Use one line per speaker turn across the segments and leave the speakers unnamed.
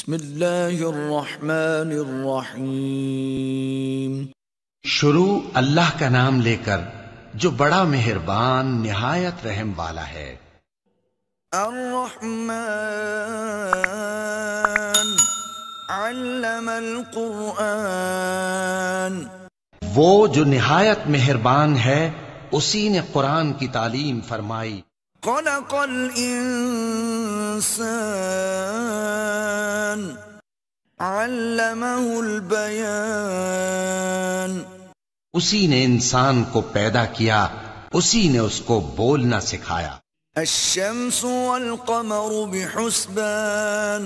بسم اللہ الرحمن الرحیم۔
شروع اللہ کا نام لے کر جو بڑا مہربان نہایت رحم والا ہے۔
الرحمن علم القرآن،
وہ جو نہایت مہربان ہے اسی نے قرآن کی تعلیم فرمائی۔
خلق الانسان علمہ البیان،
اسی نے انسان کو پیدا کیا، اسی نے اس کو بولنا سکھایا۔
الشمس والقمر بحسبان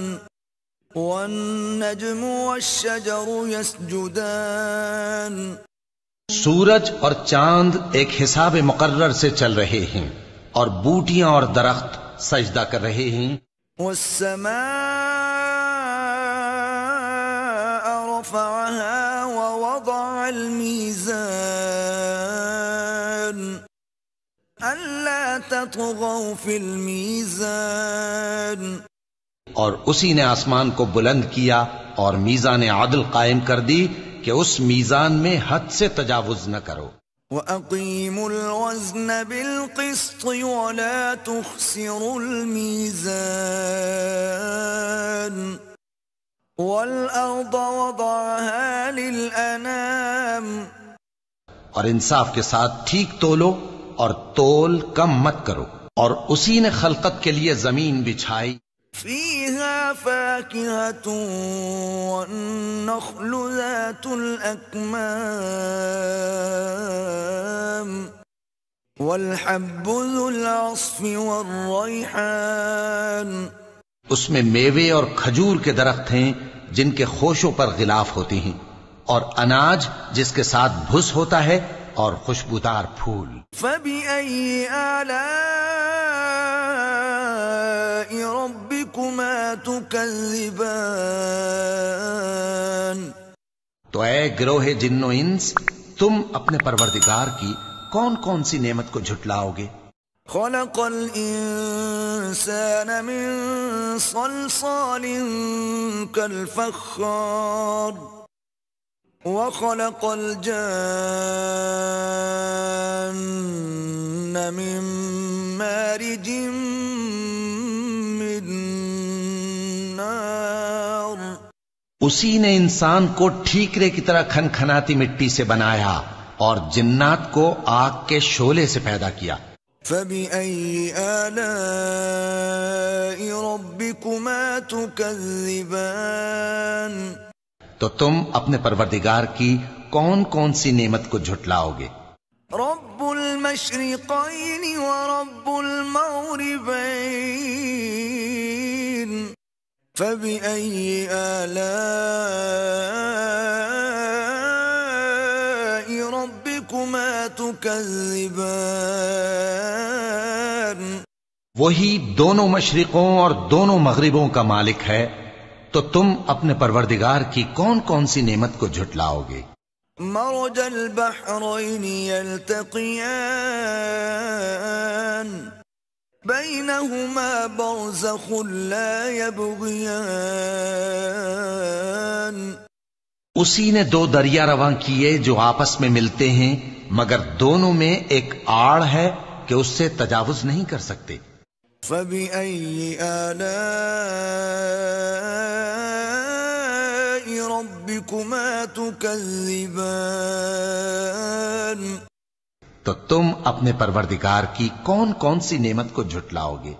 والنجم والشجر يسجدان،
سورج اور چاند ایک حساب مقرر سے چل رہے ہیں اور بوٹیاں اور درخت سجدہ کر رہے ہیں۔
والسماء رفعها ووضع الميزان ألا تطغوا في الميزان،
اور اسی نے آسمان کو بلند کیا اور میزان عدل قائم کر دی کہ اس میزان میں حد سے تجاوز نہ کرو۔
وَأَقِيمُوا الْوَزْنَ بِالْقِسْطِ وَلَا تُخْسِرُوا الْمِيزَانَ وَالْأَرْضَ وَضَعَهَا لِلْأَنَامِ،
اور انصاف کے ساتھ ٹھیک تولو اور تول کم مت کرو، اور اسی نے خلقت کے لیے زمین بچھائی۔
فِيهَا فَاكِهَةٌ وَالنَّخْلُ ذَاتُ الْأَكْمَامِ وَالْحَبُّ ذُو الْعَصْفِ وَالرَّيْحَانُ،
اس میں میوے اور کھجور کے درخت ہیں جن کے خوشوں پر غلاف ہوتی ہیں، اور اناج جس کے ساتھ بھس ہوتا ہے، اور خوشبودار پھول۔
فَبِأَيِّ آلَاءِ رَبِّكُمَا تُكَذِّبَانِ،
تو اے گروہ جن و انس، تم اپنے پروردگار کی کون کون سی نعمت کو جھٹلاؤ گے؟
خلق الانسان من صلصال كالفخار وخلق الجان من مارج من نار،
اسی نے انسان کو ٹھیکرے کی طرح کھنکھناتی مٹی سے بنایا اور جنات کو آگ کے شعلے سے پیدا کیا۔
فَبِأَيِّ آلَاءِ رَبِّكُمَا تُكَذِّبَانِ،
تو تم اپنے پروردگار کی کون کون سی نعمت کو جھٹلاؤ گے؟
رب المشرقین ورب المغربین، فَبِأَيِّ آلَاءِ رَبِّكُمَا تُكَذِّبَانِ،
وہی دونوں مشرقوں اور دونوں مغربوں کا مالک ہے، تو تم اپنے پروردگار کی کون کون سی نعمت کو جھٹلاؤ گے؟
مرج البحرین یلتقیان بینہما برزخ لا یبغیان،
اسی نے دو دریا رواں کیے جو آپس میں ملتے ہیں، مگر دونوں میں ایک آڑ ہے کہ اس سے تجاوز نہیں کر سکتے۔
فَبِأَيِّ آلَاءِ رَبِّكُمَا تُكَذِّبَانِ،
تو تم اپنے پروردگار کی کون کون سی نعمت کو جھٹلاؤ گے؟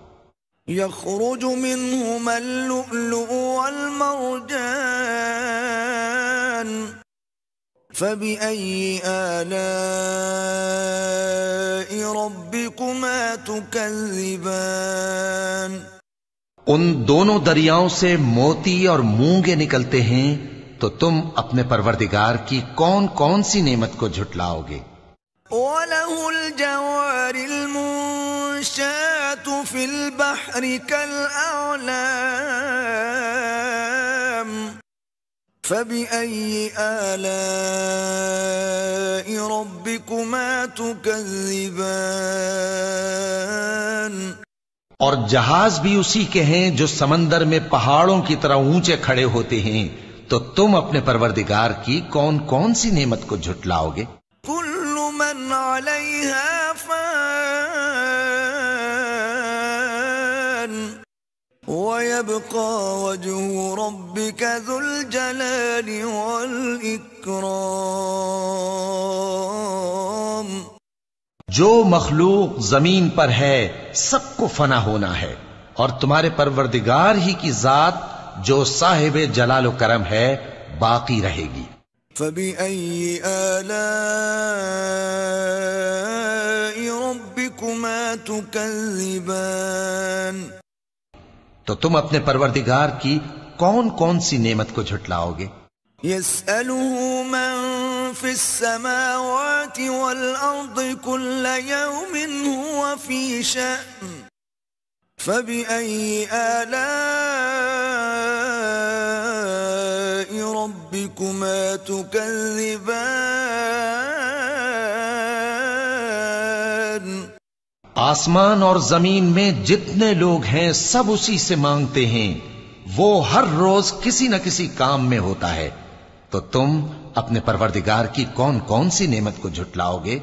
يخرج منهما اللؤلؤ والمرجان، فَبِأَيِّ آلَاءِ رَبِّكُمَا تُكَذِّبَانِ،
ان دونوں دریاؤں سے موتی اور مونگے نکلتے ہیں، تو تم اپنے پروردگار کی کون کون سی نعمت کو جھٹلاؤ گے؟
وَلَهُ الْجَوَارِ الْمُنشَآتُ فِي الْبَحْرِ كَالْأَعْلَامِ، فَبِأَيِّ آلَاءِ رَبِّكُمَا تُكَذِّبَانِ،
اور جہاز بھی اسی کے ہیں جو سمندر میں پہاڑوں کی طرح اونچے کھڑے ہوتے ہیں، تو تم اپنے پروردگار کی کون کون سی نعمت کو جھٹلاؤ گے؟
كل من عليها فان ويبقى وجه ربك ذو الجلال والإكرام.
جو مخلوق زمین پر ہے سب کو فنا ہونا ہے، اور تمہارے پروردگار ہی کی ذات جو صاحب جلال و کرم ہے باقی رہے گی.
فبأي آلاء ربكما تكذبان.
تو تم اپنے پروردگار کی کون کون سی نعمت کو جھٹلاؤ گے؟
يسأله من في السماوات والأرض كل يوم هو في شأن. فبأي آلاء ربكما تكذبان.
آسمان اور زمین میں جتنے لوگ ہیں سب اسی سے مانگتے ہیں، وہ ہر روز کسی نہ کسی کام میں ہوتا ہے، تو تم اپنے پروردگار کی کون کون سی نعمت کو جھٹلاؤ گے؟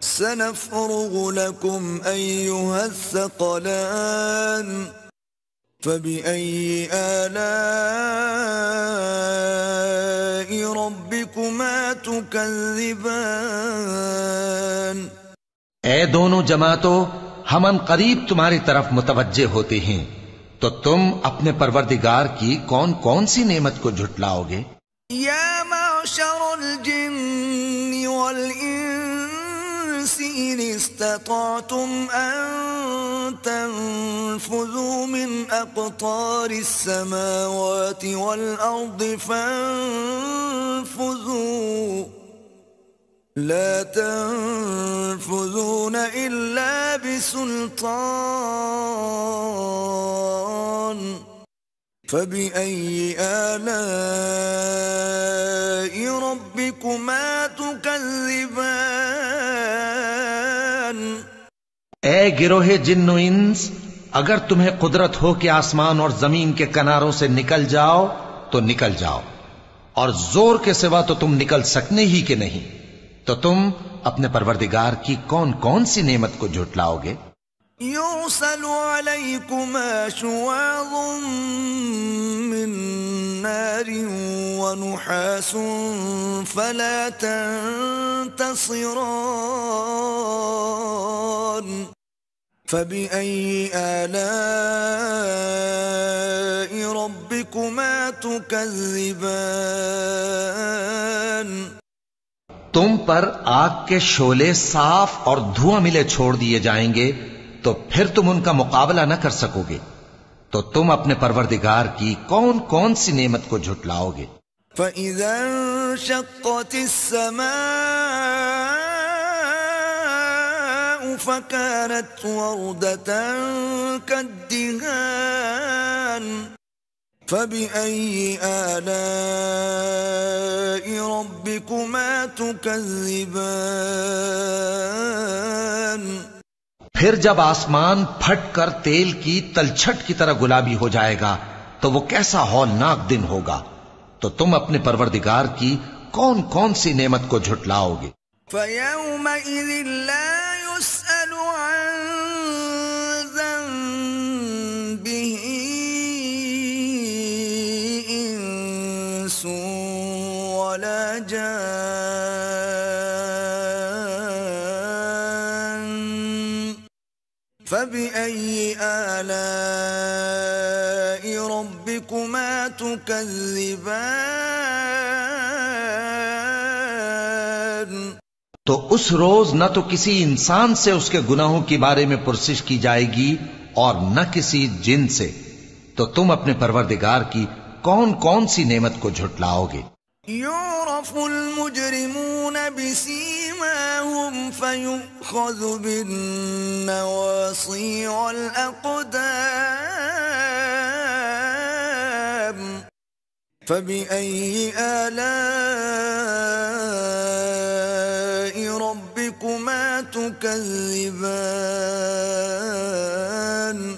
سنفرغ لكم أيها الثقلان. فبأي آلاء ربكما تكذبان.
اے دونوں جماعتوں، ہم ان قریب تمہاری طرف متوجہ ہوتے ہیں، تو تم اپنے پروردگار کی کون کون سی نعمت کو جھٹلاؤ گے؟
يا معشر الجن والإنس إن استطعتم أن تنفذوا من أقطار السماوات والأرض فانفذوا لا تنفذون إلا بسلطان. فبأي آلاء ربكما تكذبان.
اے گروہ جن و انس، اگر تمہیں قدرت ہو کہ آسمان اور زمین کے کناروں سے نکل جاؤ تو نکل جاؤ، اور زور کے سوا تو تم نکل سکنے ہی کہ نہیں، تو تم اپنے پروردگار کی کون کون سی نعمت کو جھٹلاؤ گے؟
يرسل عليكما شواظ من نار ونحاس فلا تنتصران. فبأي آلاء ربكما تكذبان.
تم پر آگ کے شعلے صاف اور دھواں ملے چھوڑ دیے جائیں گے، تو پھر تم ان کا مقابلہ نہ کر سکو گے، تو تم اپنے پروردگار کی کون کون سی نعمت کو جھٹلاؤ گے؟
فَإِذَا انشَقَّتِ السَّمَاءُ فَكَانَتْ وَرْدَةً كَالدِّهَانِ. فَبِأَيِّ آلَاءِ رَبِّكُمَا تُكَذِّبَانِ.
پھر جب آسمان پھٹ کر تیل کی تلچھٹ کی طرح گلابی ہو جائے گا تو وہ کیسا ہولناک دن ہوگا، تو تم اپنے پروردگار کی کون کون سی نعمت کو جھٹلاؤ گے؟
فَيَوْمَئِذٍ لَا يُسْأَلُ عَن ذَنبِهِ إِنسٌ وَلَا جَانٌّ. فَبِأَيِّ آلَاءِ رَبِّكُمَا تُكَذِّبَانِ.
تو اس روز نہ تو کسی انسان سے اس کے گناہوں کے بارے میں پرسش کی جائے گی اور نہ کسی جن سے، تو تم اپنے پروردگار کی کون کون سی نعمت کو جھٹلاؤ گے؟
يعرف المجرمون بسيماهم فيؤخذ بالنواصي والأقدام. فبأي آلاء ربكما تكذبان.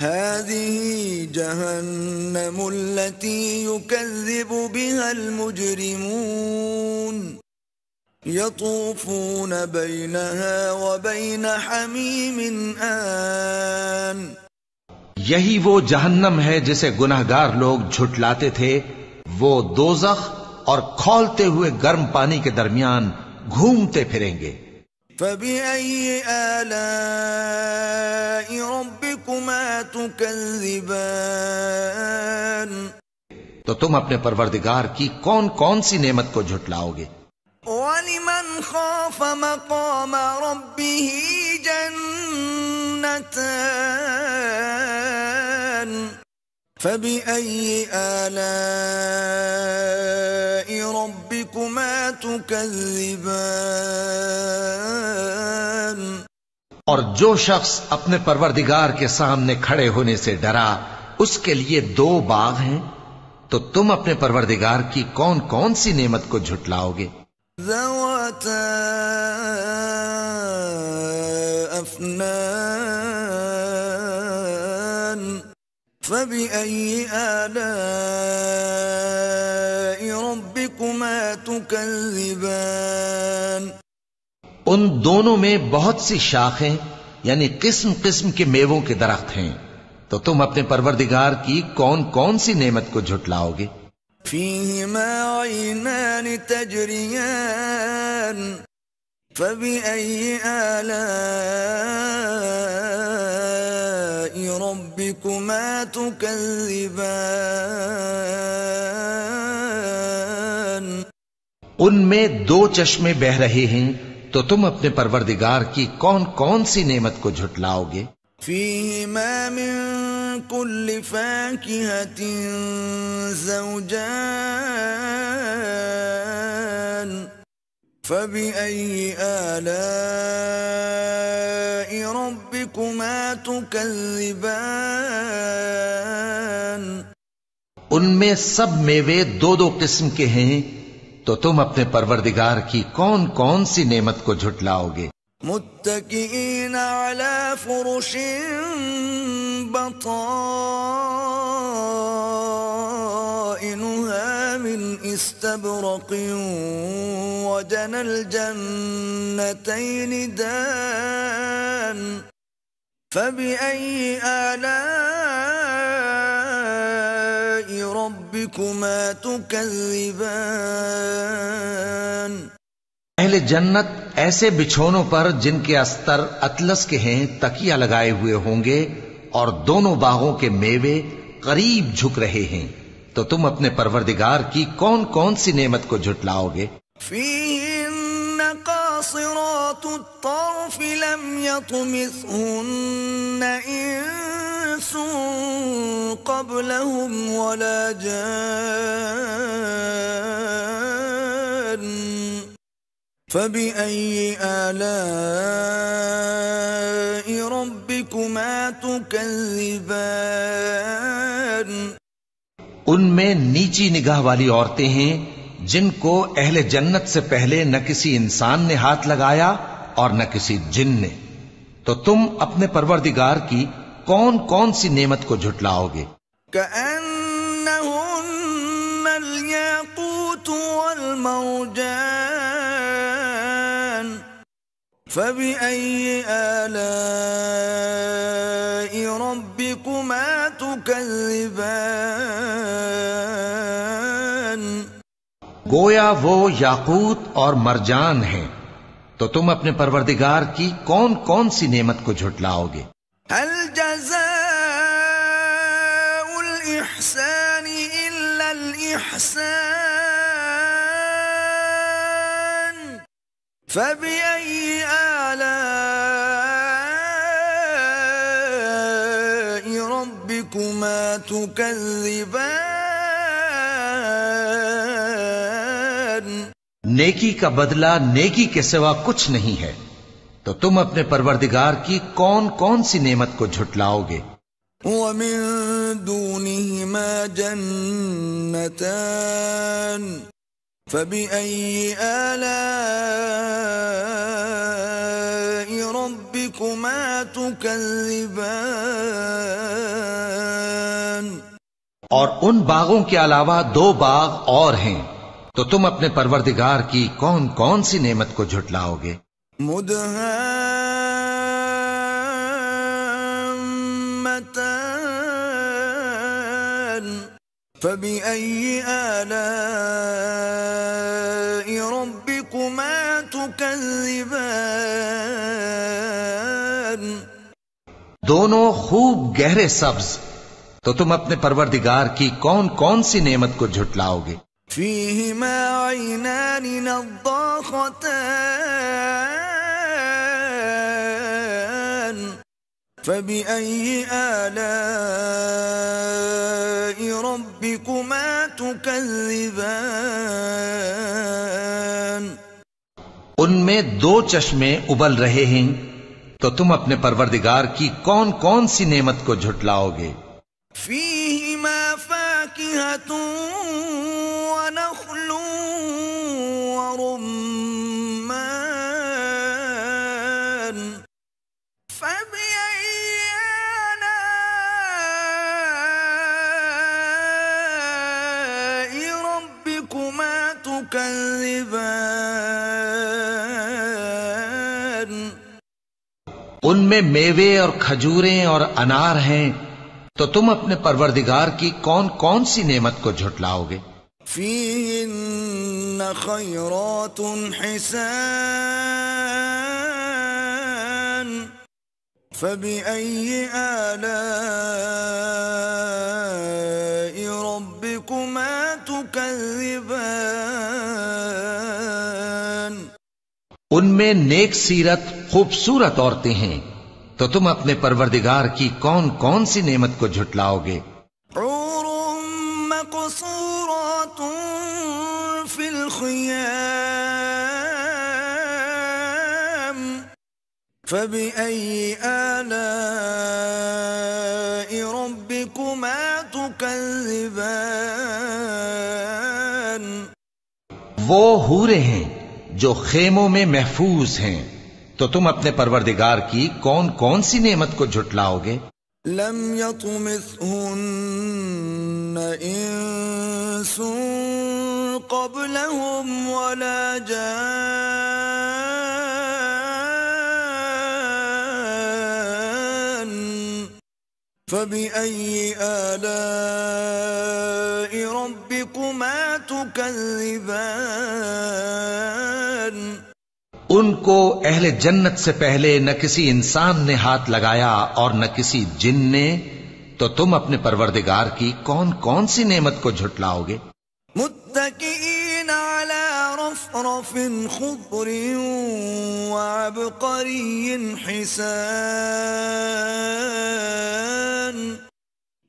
هذه جهنم التي يكذب بها المجرمون يطوفون بينها وبين حميم آن
یہی وہ جہنم ہے جسے گناہگار لوگ جھٹلاتے تھے، وہ دوزخ اور کھولتے ہوئے گرم پانی کے درمیان گھومتے پھریں گے۔
فَبِأَيِّ آلَاءِ رَبِّكُمَا تُكَذِّبَانِ
تو تم اپنے پروردگار کی کون کون سی نعمت کو جھٹلاؤ گے؟
وَلِمَنْ خَافَ مَقَامَ رَبِّهِ جَنَّتَانِ فَبِأَيِّ آلَاءِ رَبِّكُمَا تُكَذِّبَانِ
اور جو شخص اپنے پروردگار کے سامنے کھڑے ہونے سے ڈرا اس کے لیے 2 باغ ہیں، تو تم اپنے پروردگار کی کون کون سی نعمت کو جھٹلاؤ گے؟
ذواتا افنان فبأي آلاء ربكما تكذبان
ان دونوں میں بہت سی شاخیں یعنی قسم قسم کے میووں کے درخت ہیں، تو تم اپنے پروردگار کی کون کون سی نعمت کو جھٹلاؤ گے؟
فيهما عينان تجريان فبأي آلاء ربكما تكذبان
ان میں 2 چشمے بہ رہے ہیں، تو تم اپنے پروردگار کی کون کون سی نعمت کو جھٹلاؤ گے؟
فيهما من كل فاكهة زوجان فبأي آلاء ربكما تكذبان
ان میں سب میوے 2 قسم کے ہیں، تو تم اپنے پروردگار کی کون کون سی نعمت کو جھٹلاؤ گے؟
متكئين على فرش بطائنها من استبرق وجنى الجنتين دان فبأي آلاء ربكما تكذبان
اہل جنت ایسے بچھونوں پر جن کے استر اطلس کے ہیں تکیہ لگائے ہوئے ہوں گے، اور دونوں باغوں کے میوے قریب جھک رہے ہیں، تو تم اپنے پروردگار کی کون کون سی نعمت کو جھٹلاؤ گے؟
فيهن قاصرات الطرف لم يطمثهن إنس قبلهم ولا جان فبأي آلاء ربكما تكذبان
ان میں نیچی نگاہ والی عورتیں ہیں جن کو اہل جنت سے پہلے نہ کسی انسان نے ہاتھ لگایا اور نہ کسی جن نے، تو تم اپنے پروردگار کی کون کون سی نعمت کو جھٹلاؤ گے؟
كأنهن الياقوت والمرجان فبأي آلاء ربكما تكذبان
گویا وہ یاقوت اور مرجان ہیں، تو تم اپنے پروردگار کی کون کون سی نعمت کو جھٹلاؤ گے؟
هل جزاء الإحسان إلا الإحسان فبأي آلاء ربكما تكذبان
نیکی کا بدلہ نیکی کے سوا کچھ نہیں ہے، تو تم اپنے پروردگار کی کون کون سی نعمت کو جھٹلاؤ گے؟
ومن دونهما جنتان فبأي آلاء ربكما تكذبان
اور ان باغوں کے علاوہ 2 باغ اور ہیں، تو تم اپنے پروردگار کی کون کون سی نعمت کو جھٹلاؤ گے؟
مدهامتان فبأي آلاء ربكما تكذبان
دونوں خوب گہرے سبز، تو تم اپنے پروردگار کی کون کون سی نعمت کو جھٹلاؤ گے؟
فيهما عينان نضاختان فبأي آلاء ربكما تكذبان
ان میں 2 چشمے ابل رہے ہیں، تو تم اپنے پروردگار کی کون کون سی نعمت کو جھٹلاؤ گے؟
فيهما فاكهة ونخل ورمان فبأي آلاء ربكما تكذبان
ان میں میوے اور کھجوریں اور انار ہیں، تو تم اپنے پروردگار کی کون کون سی نعمت کو جھٹلاؤ گے؟
فيهن خيرات حسان فبأي آلاء ربكما تكذبان
ان میں نیک سیرت خوبصورت عورتیں ہیں، تو تم اپنے پروردگار کی کون کون سی نعمت کو جھٹلاؤ گے؟
حور مقصورات في الخيام فبأي آلاء ربكما تكذبان
وہ حوریں ہیں جو خیموں میں محفوظ ہیں، تو تم اپنے پروردگار کی کون کون سی نعمت کو جھٹلاؤ گے؟
لم يطمثهن انس قبلهم ولا جان فبأي آلاء ربكما تكذبان
ان کو اہل جنت سے پہلے نہ کسی انسان نے ہاتھ لگایا اور نہ کسی جن نے، تو تم اپنے پروردگار کی کون کون سی نعمت کو جھٹلاؤ گے؟
متكئين على رفرف خضر وعبقري حسان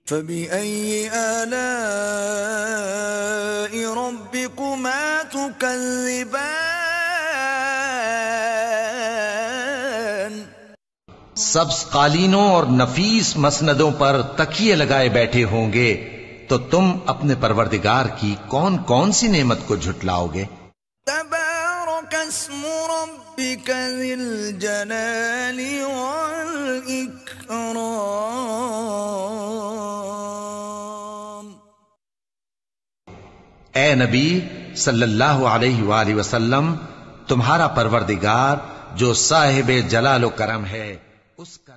فبأي آلاء ربكما تكذبان
سبز قالینوں اور نفیس مسندوں پر تکیے لگائے بیٹھے ہوں گے، تو تم اپنے پروردگار کی کون کون سی نعمت کو جھٹلاؤ گے؟
تبارك اسم ربك ذي الجلال والإكرام
اے نبی صلی اللہ علیہ وآلہ وسلم، تمہارا پروردگار جو صاحب جلال و کرم ہے، اس کا